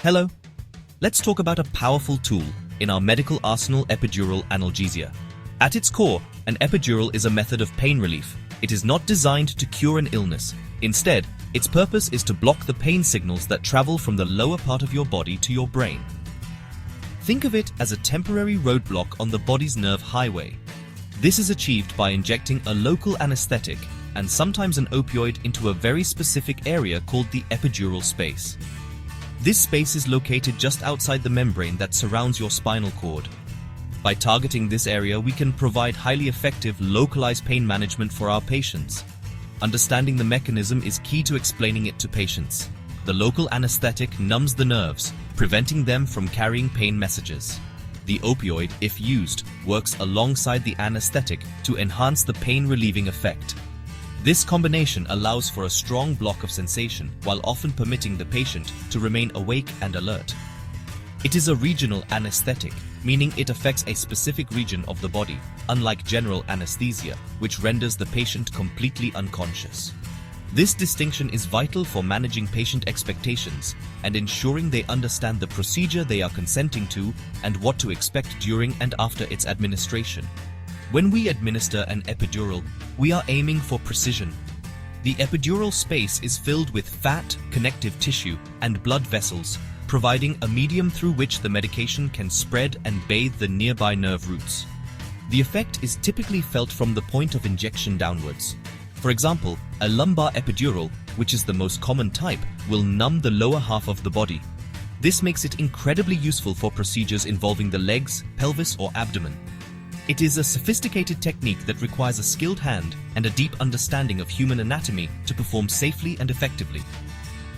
Hello. Let's talk about a powerful tool in our medical arsenal, epidural analgesia. At its core, an epidural is a method of pain relief. It is not designed to cure an illness. Instead, its purpose is to block the pain signals that travel from the lower part of your body to your brain. Think of it as a temporary roadblock on the body's nerve highway. This is achieved by injecting a local anesthetic and sometimes an opioid into a very specific area called the epidural space. This space is located just outside the membrane that surrounds your spinal cord. By targeting this area, we can provide highly effective, localized pain management for our patients. Understanding the mechanism is key to explaining it to patients. The local anesthetic numbs the nerves, preventing them from carrying pain messages. The opioid, if used, works alongside the anesthetic to enhance the pain-relieving effect. This combination allows for a strong block of sensation while often permitting the patient to remain awake and alert. It is a regional anesthetic, meaning it affects a specific region of the body, unlike general anesthesia, which renders the patient completely unconscious. This distinction is vital for managing patient expectations and ensuring they understand the procedure they are consenting to and what to expect during and after its administration. When we administer an epidural, we are aiming for precision. The epidural space is filled with fat, connective tissue, and blood vessels, providing a medium through which the medication can spread and bathe the nearby nerve roots. The effect is typically felt from the point of injection downwards. For example, a lumbar epidural, which is the most common type, will numb the lower half of the body. This makes it incredibly useful for procedures involving the legs, pelvis, or abdomen. It is a sophisticated technique that requires a skilled hand and a deep understanding of human anatomy to perform safely and effectively.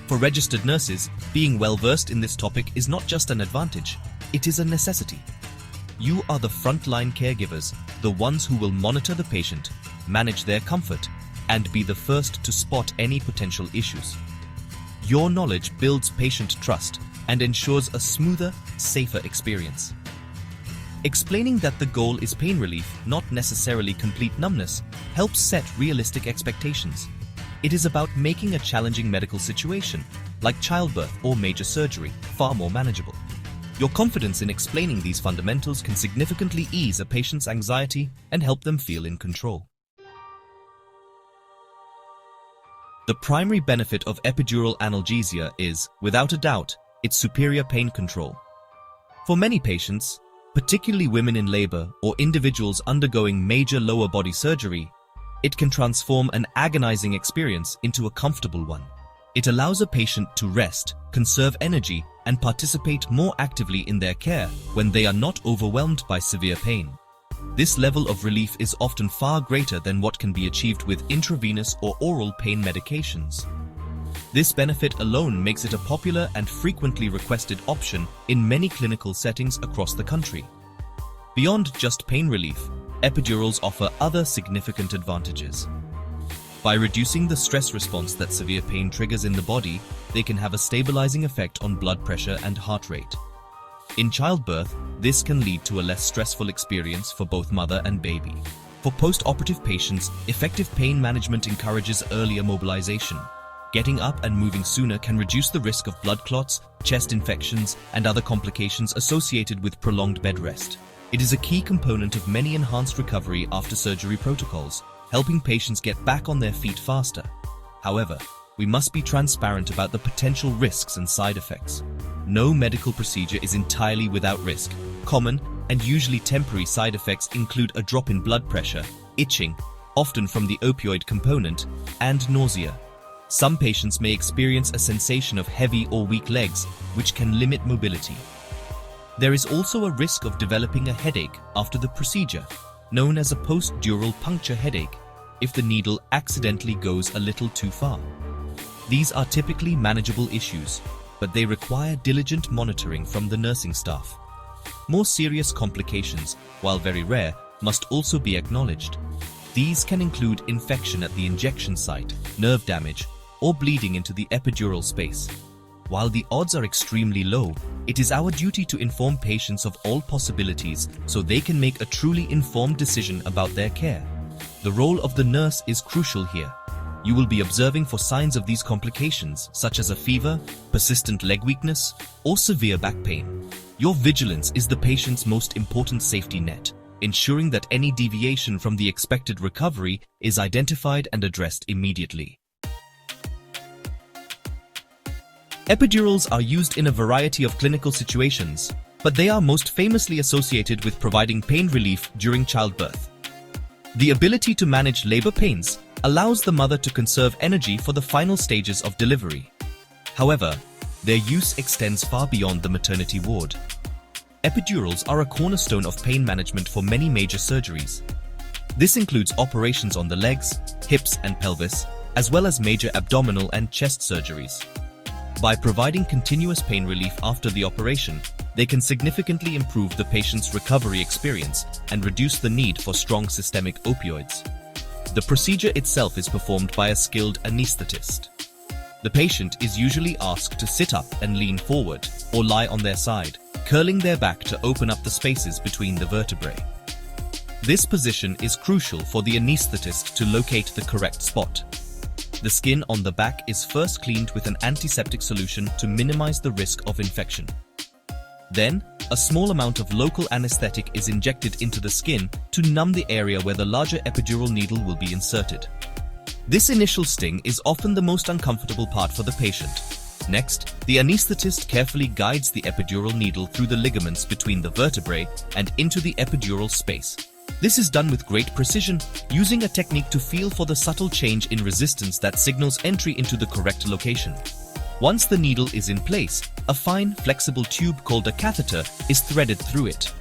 For registered nurses, being well-versed in this topic is not just an advantage, it is a necessity. You are the frontline caregivers, the ones who will monitor the patient, manage their comfort, and be the first to spot any potential issues. Your knowledge builds patient trust and ensures a smoother, safer experience. Explaining that the goal is pain relief, not necessarily complete numbness, helps set realistic expectations. It is about making a challenging medical situation, like childbirth or major surgery, far more manageable. Your confidence in explaining these fundamentals can significantly ease a patient's anxiety and help them feel in control. The primary benefit of epidural analgesia is, without a doubt, its superior pain control. For many patients, particularly women in labor or individuals undergoing major lower body surgery, it can transform an agonizing experience into a comfortable one. It allows a patient to rest, conserve energy, and participate more actively in their care when they are not overwhelmed by severe pain. This level of relief is often far greater than what can be achieved with intravenous or oral pain medications. This benefit alone makes it a popular and frequently requested option in many clinical settings across the country. Beyond just pain relief, epidurals offer other significant advantages. By reducing the stress response that severe pain triggers in the body, they can have a stabilizing effect on blood pressure and heart rate. In childbirth, this can lead to a less stressful experience for both mother and baby. For post-operative patients, effective pain management encourages earlier mobilization. Getting up and moving sooner can reduce the risk of blood clots, chest infections, and other complications associated with prolonged bed rest. It is a key component of many enhanced recovery after surgery protocols, helping patients get back on their feet faster. However, we must be transparent about the potential risks and side effects. No medical procedure is entirely without risk. Common and usually temporary side effects include a drop in blood pressure, itching, often from the opioid component, and nausea. Some patients may experience a sensation of heavy or weak legs, which can limit mobility. There is also a risk of developing a headache after the procedure, known as a post-dural puncture headache, if the needle accidentally goes a little too far. These are typically manageable issues, but they require diligent monitoring from the nursing staff. More serious complications, while very rare, must also be acknowledged. These can include infection at the injection site, nerve damage, or bleeding into the epidural space. While the odds are extremely low, it is our duty to inform patients of all possibilities so they can make a truly informed decision about their care. The role of the nurse is crucial here. You will be observing for signs of these complications, such as a fever, persistent leg weakness, or severe back pain. Your vigilance is the patient's most important safety net, ensuring that any deviation from the expected recovery is identified and addressed immediately. Epidurals are used in a variety of clinical situations, but they are most famously associated with providing pain relief during childbirth. The ability to manage labor pains allows the mother to conserve energy for the final stages of delivery. However, their use extends far beyond the maternity ward. Epidurals are a cornerstone of pain management for many major surgeries. This includes operations on the legs, hips, and pelvis, as well as major abdominal and chest surgeries. By providing continuous pain relief after the operation, they can significantly improve the patient's recovery experience and reduce the need for strong systemic opioids. The procedure itself is performed by a skilled anesthetist. The patient is usually asked to sit up and lean forward or lie on their side, curling their back to open up the spaces between the vertebrae. This position is crucial for the anesthetist to locate the correct spot. The skin on the back is first cleaned with an antiseptic solution to minimize the risk of infection. Then, a small amount of local anesthetic is injected into the skin to numb the area where the larger epidural needle will be inserted. This initial sting is often the most uncomfortable part for the patient. Next, the anesthetist carefully guides the epidural needle through the ligaments between the vertebrae and into the epidural space. This is done with great precision, using a technique to feel for the subtle change in resistance that signals entry into the correct location. Once the needle is in place, a fine, flexible tube called a catheter is threaded through it.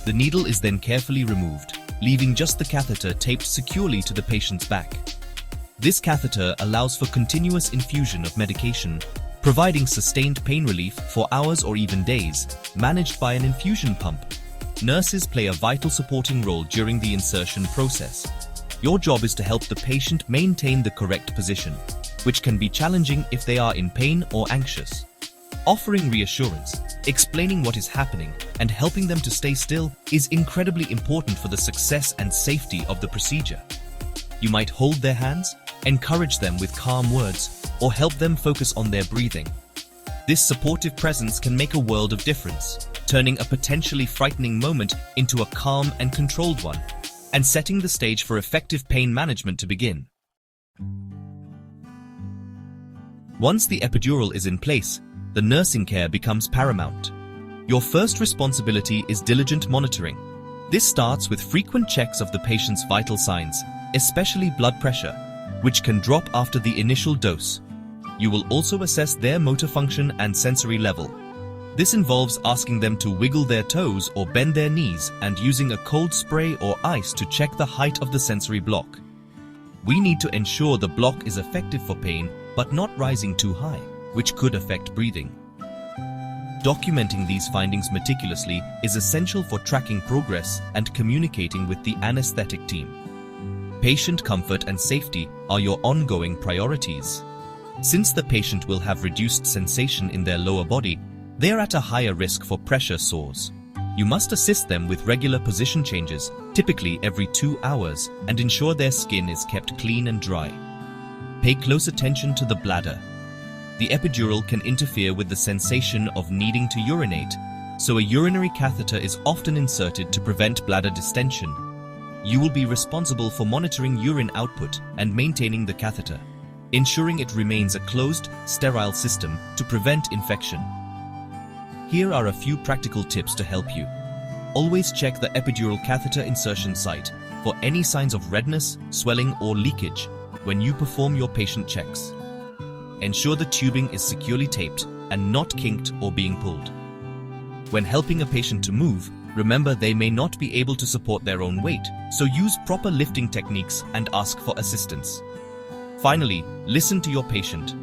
The needle is then carefully removed, leaving just the catheter taped securely to the patient's back. This catheter allows for continuous infusion of medication, providing sustained pain relief for hours or even days, managed by an infusion pump. Nurses play a vital supporting role during the insertion process. Your job is to help the patient maintain the correct position, which can be challenging if they are in pain or anxious. Offering reassurance, explaining what is happening, and helping them to stay still is incredibly important for the success and safety of the procedure. You might hold their hands, encourage them with calm words, or help them focus on their breathing. This supportive presence can make a world of difference, turning a potentially frightening moment into a calm and controlled one, and setting the stage for effective pain management to begin. Once the epidural is in place, the nursing care becomes paramount. Your first responsibility is diligent monitoring. This starts with frequent checks of the patient's vital signs, especially blood pressure, which can drop after the initial dose. You will also assess their motor function and sensory level. This involves asking them to wiggle their toes or bend their knees and using a cold spray or ice to check the height of the sensory block. We need to ensure the block is effective for pain but not rising too high, which could affect breathing. Documenting these findings meticulously is essential for tracking progress and communicating with the anesthetic team. Patient comfort and safety are your ongoing priorities. Since the patient will have reduced sensation in their lower body, they are at a higher risk for pressure sores. You must assist them with regular position changes, typically every 2 hours, and ensure their skin is kept clean and dry. Pay close attention to the bladder. The epidural can interfere with the sensation of needing to urinate, so a urinary catheter is often inserted to prevent bladder distension. You will be responsible for monitoring urine output and maintaining the catheter, ensuring it remains a closed, sterile system to prevent infection. Here are a few practical tips to help you. Always check the epidural catheter insertion site for any signs of redness, swelling, or leakage when you perform your patient checks. Ensure the tubing is securely taped and not kinked or being pulled. When helping a patient to move, remember they may not be able to support their own weight, so use proper lifting techniques and ask for assistance. Finally, listen to your patient.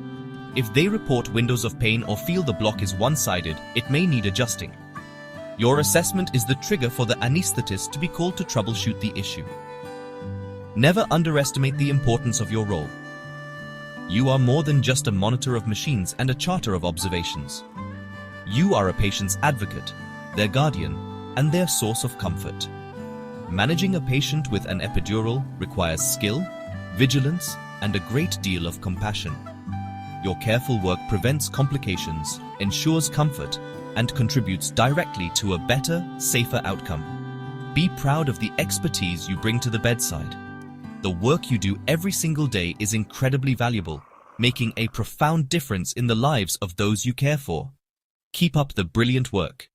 If they report windows of pain or feel the block is one-sided, it may need adjusting. Your assessment is the trigger for the anesthetist to be called to troubleshoot the issue. Never underestimate the importance of your role. You are more than just a monitor of machines and a charter of observations. You are a patient's advocate, their guardian, and their source of comfort. Managing a patient with an epidural requires skill, vigilance, and a great deal of compassion. Your careful work prevents complications, ensures comfort, and contributes directly to a better, safer outcome. Be proud of the expertise you bring to the bedside. The work you do every single day is incredibly valuable, making a profound difference in the lives of those you care for. Keep up the brilliant work.